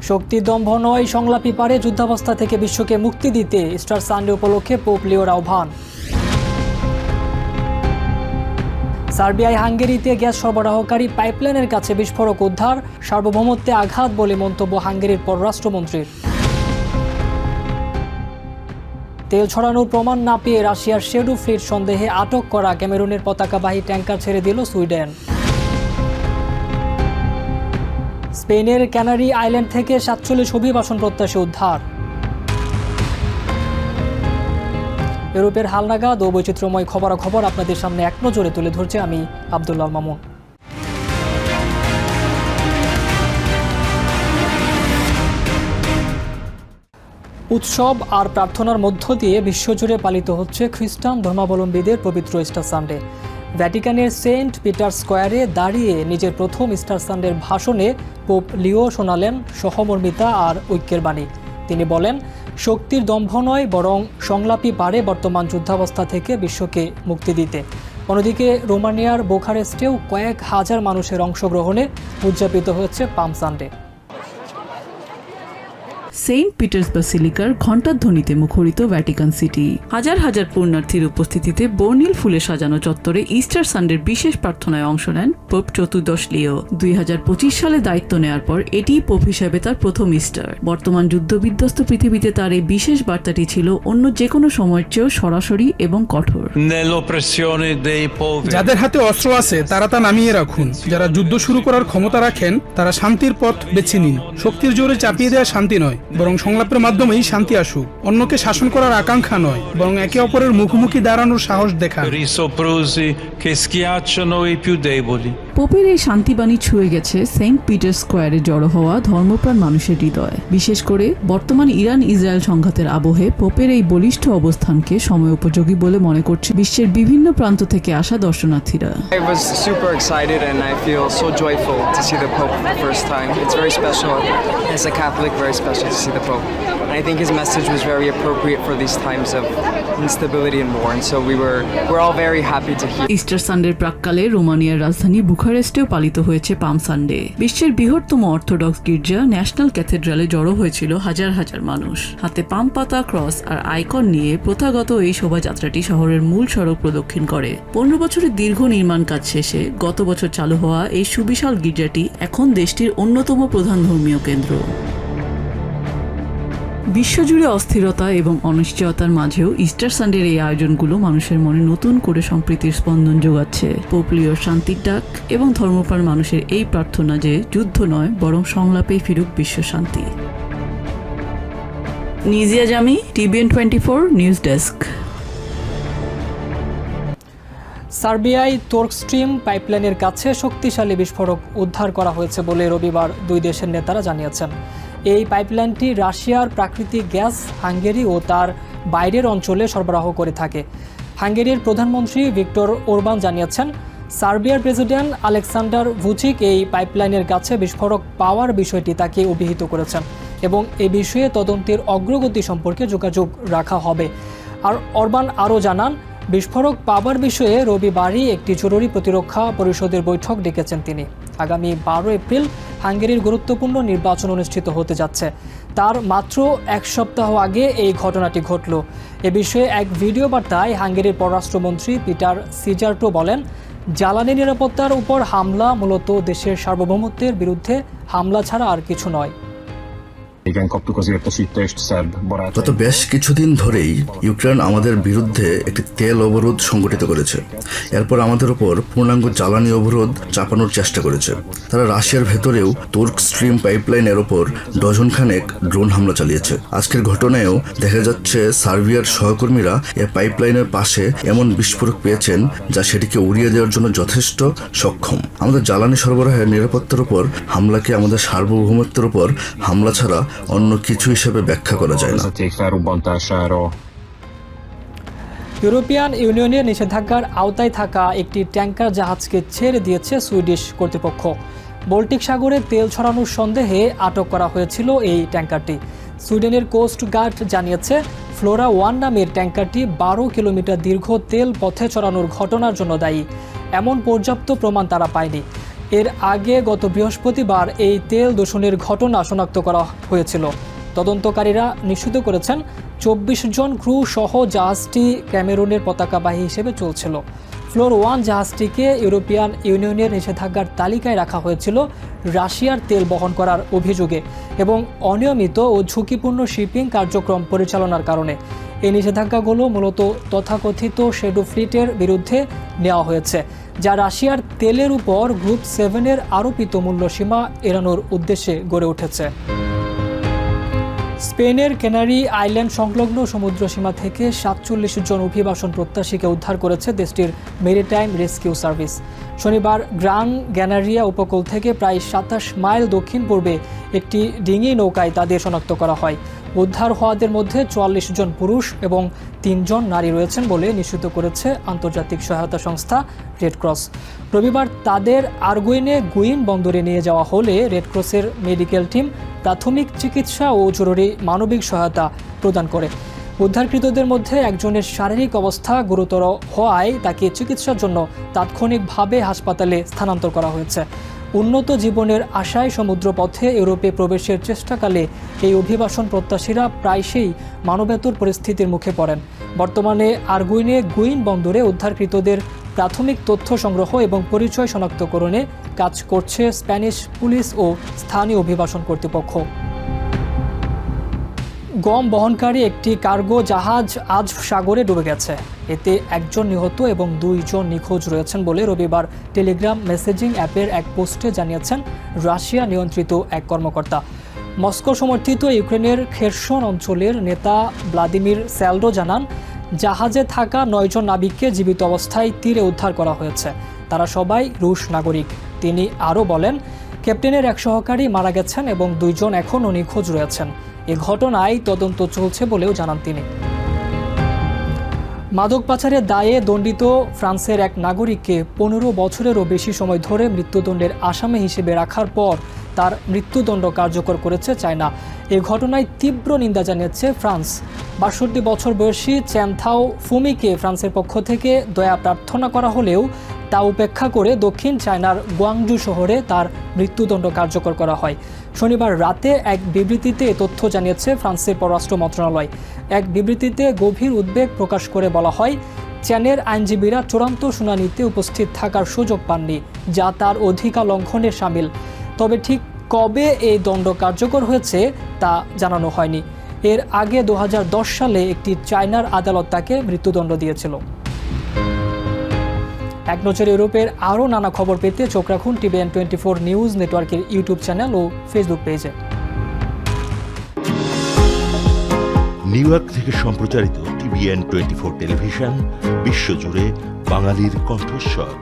শক্তি দম্ভ নয়, সংলাপী পারে যুদ্ধাবস্থা থেকে বিশ্বকে মুক্তি দিতে ইস্টার সানডে উপলক্ষে পোপ লিওর আহ্বান। সার্বিয়ায় হাঙ্গেরিতে গ্যাস সরবরাহকারী পাইপলাইনের কাছে বিস্ফোরক উদ্ধার, সার্বভৌমত্বে আঘাত বলে মন্তব্য হাঙ্গেরির পররাষ্ট্রমন্ত্রীর। তেল ছড়ানোর প্রমাণ না পেয়ে রাশিয়ার শেডো ফ্লিট সন্দেহে আটক করা ক্যামেরুনের পতাকাবাহী ট্যাঙ্কার ছেড়ে দিল সুইডেন। স্পেনের ক্যানারি আইল্যান্ড থেকে 47 অভিবাসন প্রত্যাশী উদ্ধার। ইউরোপের হালনাগাদ ও বৈচিত্র্যময় খবরাখবর আপনাদের সামনে এক নজরে তুলে ধরছে আমি আব্দুল্লাহ মামুন। উৎসব আর প্রার্থনার মধ্য দিয়ে বিশ্বজুড়ে পালিত হচ্ছে খ্রিস্টান ধর্মাবলম্বীদের পবিত্র ইস্টার সানডে। ভ্যাটিকানের সেন্ট পিটার স্কোয়ারে দাঁড়িয়ে নিজের প্রথম ইস্টার সানডের ভাষণে পোপ লিও শোনালেন সহমর্মিতা আর ঐক্যের বাণী। তিনি বলেন, শক্তির দম্ভ নয়, বরং সংলাপই পারে বর্তমান যুদ্ধাবস্থা থেকে বিশ্বকে মুক্তি দিতে। অন্যদিকে রোমানিয়ার বুখারেস্টেও কয়েক হাজার মানুষের অংশগ্রহণে উদযাপিত হয়েছে পাম সানডে। সেন্ট পিটার্স বাসিলিকার ঘণ্টাধ্বনিতে মুখরিত ভ্যাটিকান সিটি। হাজার হাজার পুণ্যার্থীর উপস্থিতিতে বর্ণিল ফুলে সাজানো চত্বরে ইস্টার সানডের বিশেষ প্রার্থনায় অংশ নেন পোপ চতুর্দশ লিও। 2025 সালে দায়িত্ব নেওয়ার পর এটিই পোপ হিসেবে তার প্রথম ইস্টার। বর্তমান যুদ্ধবিধ্বস্ত পৃথিবীতে তার এই বিশেষ বার্তাটি ছিল অন্য যে কোনো সময়ের চেয়েও সরাসরি এবং কঠোর। যাদের হাতে অস্ত্র আছে তারা তা নামিয়ে রাখুন। যারা যুদ্ধ শুরু করার ক্ষমতা রাখেন তারা শান্তির পথ বেছে নিন। শক্তির জোরে চাপিয়ে দেওয়া শান্তি নয়, বরং সংলাপের মাধ্যমেই শান্তি আসুক। অন্যকে শাসন করার আকাঙ্ক্ষা নয়, বরং একে অপরের মুখোমুখি দাঁড়ানোর সাহস দেখান। পোপের এই শান্তিবাণী ছুঁয়ে গেছে সেন্ট পিটার স্কোয়ারে জড়ো হওয়া ধর্মপ্রাণ মানুষের হৃদয়। বিশেষ করে বর্তমান ইরান ইসরায়েল সংঘাতের আবহে পোপের এই বলিষ্ঠ অবস্থানকে সময় উপযোগী বলে মনে করছে বিশ্বের বিভিন্ন প্রান্ত থেকে আসা দর্শনার্থীরা। I was super excited and I feel so joyful to see the Pope for the first time. It's very special. As a Catholic, very special to see the Pope. And I think his message was very appropriate for these times of instability and war. And so we're all very happy to hear. Easter সানডের প্রাক্কালে রোমানিয়ার রাজধানী বুখারেস্টেও পালিত হয়েছে পাম Sunday. বিশ্বের বৃহত্তম orthodox গির্জা national ক্যাথেড্রালে জড়ো হয়েছিল হাজার হাজার মানুষ। হাতে পাম পাতা, ক্রস আর আইকন নিয়ে প্রথাগত এই শোভাযাত্রাটি শহরের মূল সড়ক প্রদক্ষিণ করে। 15 বছরের দীর্ঘ নির্মাণ কাজ শেষে গত বছর চালু হওয়া এই সুবিশাল গির্জাটি এখন দেশটির অন্যতম প্রধান ধর্মীয় কেন্দ্র। বিশ্বজুড়ে অস্থিরতা এবং অনিশ্চয়তার মাঝেও ইস্টার সানডের এই আয়োজনগুলো মানুষের মনে নতুন করে সম্প্রীতির স্পন্দন যোগাচ্ছে। পোপ লিওর শান্তির ডাক এবং ধর্মপ্রাণ মানুষের এই প্রার্থনা যে যুদ্ধ নয়, বরং সংলাপেই ফিরুক বিশ্ব শান্তি। নিজিয়া জামি, TVN 24 news desk. সার্বিয়ায় Turk stream পাইপলাইনের কাছে শক্তিশালী বিস্ফোরক উদ্ধার করা হয়েছে বলে রবিবার দুই দেশের নেতারা জানিয়েছেন। এই পাইপলাইনটি রাশিয়ার প্রাকৃতিক গ্যাস হাঙ্গেরি ও তার বাইরের অঞ্চলে সরবরাহ করে থাকে। হাঙ্গেরির প্রধানমন্ত্রী ভিক্টর ওরবান জানিয়েছেন, সার্বিয়ার প্রেসিডেন্ট আলেকসান্ডার ভুচিক এই পাইপলাইনের কাছে বিস্ফোরক পাওয়ার বিষয়টি তাকে অভিহিত করেছেন এবং এ বিষয়ে তদন্তের অগ্রগতি সম্পর্কে যোগাযোগ রাখা হবে। আর ওরবান আরও জানান, বিস্ফোরক পাওয়ার বিষয়ে রবিবারই একটি জরুরি প্রতিরক্ষা পরিষদের বৈঠক ডেকেছেন তিনি। আগামী 12 এপ্রিল হাঙ্গেরির গুরুত্বপূর্ণ নির্বাচন অনুষ্ঠিত হতে যাচ্ছে। তার মাত্র এক সপ্তাহ আগে এই ঘটনাটি ঘটল। এ বিষয়ে এক ভিডিও বার্তায় হাঙ্গেরির পররাষ্ট্রমন্ত্রী পিটার সিজার্টো বলেন, জ্বালানি নিরাপত্তার উপর হামলা মূলত দেশের সার্বভৌমত্বের বিরুদ্ধে হামলা ছাড়া আর কিছু নয়। গত বেশ কিছুদিন ধরেই ইউক্রেন আমাদের বিরুদ্ধে একটি তেল অবরোধ সংগঠিত করেছে। এরপর আমাদের উপর পূর্ণাঙ্গ জ্বালানি অবরোধ চাপানোর চেষ্টা করেছে। তারা রাশিয়ার ভেতরেও তুর্ক স্ট্রিম পাইপলাইনের ওপর ডজনখানেক ড্রোন হামলা চালিয়েছে। আজকের ঘটনায়ও দেখা যাচ্ছে সার্বিয়ার সহকর্মীরা এ পাইপলাইনের পাশে এমন বিস্ফোরক পেয়েছেন যা সেটিকে উড়িয়ে দেওয়ার জন্য যথেষ্ট সক্ষম। আমাদের জ্বালানি সরবরাহের নিরাপত্তার উপর হামলাকে আমাদের সার্বভৌমত্বের উপর হামলা ছাড়া অন্য কিছু হিসেবে ব্যাখ্যা করা যায় না। ইউরোপিয়ান ইউনিয়নের নিষেধাজ্ঞার আওতায় থাকা একটি ট্যাঙ্কার জাহাজকে ছেড়ে দিয়েছে সুইডিশ কর্তৃপক্ষ। বল্টিক সাগরে তেল ছড়ানোর সন্দেহে আটক করা হয়েছিল এই ট্যাঙ্কারটি। সুইডেনের কোস্ট গার্ড জানিয়েছে, ফ্লোরা 1 নামের ট্যাঙ্কারটি 12 কিলোমিটার দীর্ঘ তেল পথে ছড়ানোর ঘটনার জন্য দায়ী। এমন পর্যাপ্ত প্রমাণ তারা পায়নি। এর আগে গত বৃহস্পতিবার এই তেল দূষণের ঘটনা শনাক্ত করা হয়েছিল। তদন্তকারীরা নিশ্চিত করেছেন 24 জন ক্রু সহ জাহাজটি ক্যামেরুনের পতাকাবাহী হিসেবে চলছিল। ফ্লোর 1 জাহাজটিকে ইউরোপিয়ান ইউনিয়নের নিষেধাজ্ঞার তালিকায় রাখা হয়েছিল রাশিয়ার তেল বহন করার অভিযোগে এবং অনিয়মিত ও ঝুঁকিপূর্ণ শিপিং কার্যক্রম পরিচালনার কারণে। এই নিষেধাজ্ঞাগুলো মূলত তথাকথিত শ্যাডো ফ্লিটের বিরুদ্ধে নেওয়া হয়েছে, যা রাশিয়ার তেলের উপর গ্রুপ 7-এর আরোপিত মূল্যসীমা এড়ানোর উদ্দেশ্যে গড়ে উঠেছে। স্পেনের ক্যানারি আইল্যান্ড সংলগ্ন সমুদ্রসীমা থেকে 47 জন অভিবাসন প্রত্যাশীকে উদ্ধার করেছে দেশটির মেরিটাইম রেস্কিউ সার্ভিস। শনিবার গ্রান গ্যানারিয়া উপকূল থেকে প্রায় 27 মাইল দক্ষিণ পূর্বে একটি ডিঙি নৌকায় তাদের শনাক্ত করা হয়। উদ্ধার হওয়াদের মধ্যে 44 জন পুরুষ এবং 3 জন নারী রয়েছেন বলে নিশ্চিত করেছে আন্তর্জাতিক সহায়তা সংস্থা রেড ক্রস। রবিবার তাদের আরগুইনে গুইন বন্দরে নিয়ে যাওয়া হলে রেড ক্রসের মেডিকেল টিম প্রাথমিক চিকিৎসা ও জরুরি মানবিক সহায়তা প্রদান করে। উদ্ধারকৃতদের মধ্যে একজনের শারীরিক অবস্থা গুরুতর হওয়ায় তাকে চিকিৎসার জন্য তাৎক্ষণিকভাবে হাসপাতালে স্থানান্তর করা হয়েছে। উন্নত জীবনের আশায় সমুদ্রপথে ইউরোপে প্রবেশের চেষ্টাকালে এই অভিবাসন প্রত্যাশীরা প্রায়শই মানবেতর পরিস্থিতির মুখে পড়েন। বর্তমানে আরগুইনে গুইন বন্দরে উদ্ধারকৃতদের প্রাথমিক তথ্য সংগ্রহ এবং পরিচয় শনাক্তকরণে কাজ করছে স্প্যানিশ পুলিশ ও স্থানীয় অভিবাসন কর্তৃপক্ষ। গম বহনকারী একটি কার্গো জাহাজ আজ সাগরে ডুবে গেছে। এতে একজন নিহত এবং 2 জন নিখোঁজ রয়েছেন বলে রবিবার টেলিগ্রাম মেসেজিং অ্যাপের এক পোস্টে জানিয়েছেন রাশিয়া নিয়ন্ত্রিত এক কর্মকর্তা। মস্কো সমর্থিত ইউক্রেনের খেরসন অঞ্চলের নেতা ভ্লাদিমির স্যালডো জানান, জাহাজে থাকা 9 জন নাবিককে জীবিত অবস্থায় তীরে উদ্ধার করা হয়েছে। তারা সবাই রুশ নাগরিক। তিনি আরও বলেন, ক্যাপ্টেনের এক সহকারী মারা গেছেন এবং 2 জন এখনও নিখোঁজ রয়েছেন। এ ঘটনায় তদন্ত চলছে বলেও জানান তিনি। মাদক পাচারের দায়ে দণ্ডিত ফ্রান্সের এক নাগরিককে 15 বছরেরও বেশি সময় ধরে মৃত্যুদণ্ডের আসামি হিসেবে রাখার পর তার মৃত্যুদণ্ড কার্যকর করেছে চায়না। এ ঘটনায় তীব্র নিন্দা জানিয়েছে ফ্রান্স। 62 বছর বয়সী চ্যানথাও ফুমিকে ফ্রান্সের পক্ষ থেকে দয়া প্রার্থনা করা হলেও তা উপেক্ষা করে দক্ষিণ চায়নার গুয়াংজু শহরে তার মৃত্যুদণ্ড কার্যকর করা হয়। শনিবার রাতে এক বিবৃতিতে এ তথ্য জানিয়েছে ফ্রান্সের পররাষ্ট্র মন্ত্রণালয়। এক বিবৃতিতে গভীর উদ্বেগ প্রকাশ করে বলা হয়, চ্যানের আইনজীবীরা চূড়ান্ত শুনানিতে উপস্থিত থাকার সুযোগ পাননি, যা তার অধিকার লঙ্ঘনের শামিল। তবে ঠিক কবে এই দণ্ড কার্যকর হয়েছে তা জানানো হয়নি। এর আগে 2010 সালে একটি চায়নার আদালত তাকে মৃত্যুদণ্ড দিয়েছিল। এক নজরে ইউরোপের আরও নানা খবর পেতে চোখ রাখুন TVN 24 নিউজ নেটওয়ার্কের ইউটিউব চ্যানেল ও ফেসবুক পেজে। নিউ ইয়র্ক থেকে সম্প্রচারিত TVN 24 টেলিভিশন বিশ্বজুড়ে বাঙালির কণ্ঠস্বর।